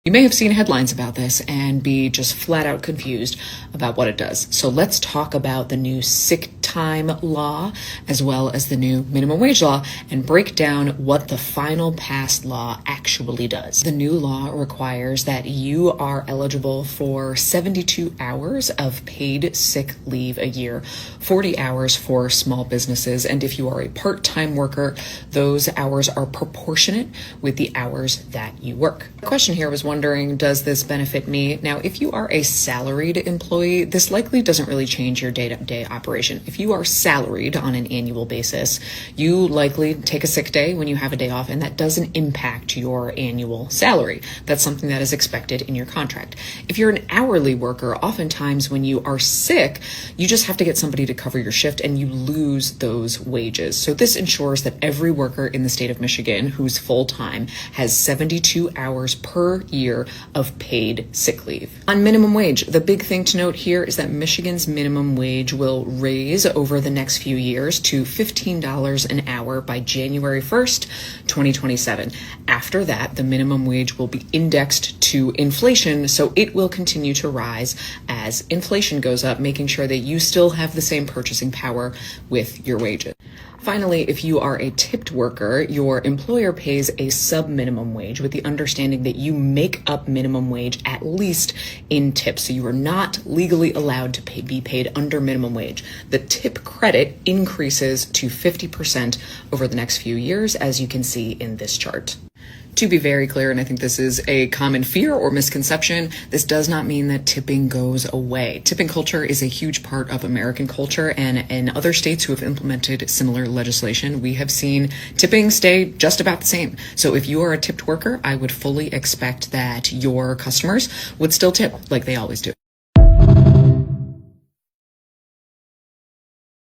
You may have seen headlines about this and be just flat out confused about what it does. So let's talk about the new sick time law as well as the new minimum wage law and break down what the final passed law actually does. The new law requires that you are eligible for 72 hours of paid sick leave a year, 40 hours for small businesses, and if you are a part-time worker, those hours are proportionate with the hours that you work. The question here was wondering, does this benefit me? Now, if you are a salaried employee, this likely doesn't really change your day-to-day operation. If you are salaried on an annual basis, you likely take a sick day when you have a day off, and that doesn't impact your annual salary. That's something that is expected in your contract. If you're an hourly worker, oftentimes when you are sick, you just have to get somebody to cover your shift and you lose those wages. So this ensures that every worker in the state of Michigan who's full-time has 72 hours per year of paid sick leave. On minimum wage, the big thing to note here is that Michigan's minimum wage will raise over the next few years to $15 an hour by January 1st, 2027. After that, the minimum wage will be indexed to inflation, so it will continue to rise as inflation goes up, making sure that you still have the same purchasing power with your wages. Finally, if you are a tipped worker, your employer pays a sub-minimum wage with the understanding that you make up minimum wage at least in tips. So you are not legally allowed to be paid under minimum wage. The tip credit increases to 50% over the next few years, as you can see in this chart. To be very clear, and I think this is a common fear or misconception, this does not mean that tipping goes away. Tipping culture is a huge part of American culture, and in other states who have implemented similar legislation, we have seen tipping stay just about the same. So if you are a tipped worker, I would fully expect that your customers would still tip like they always do.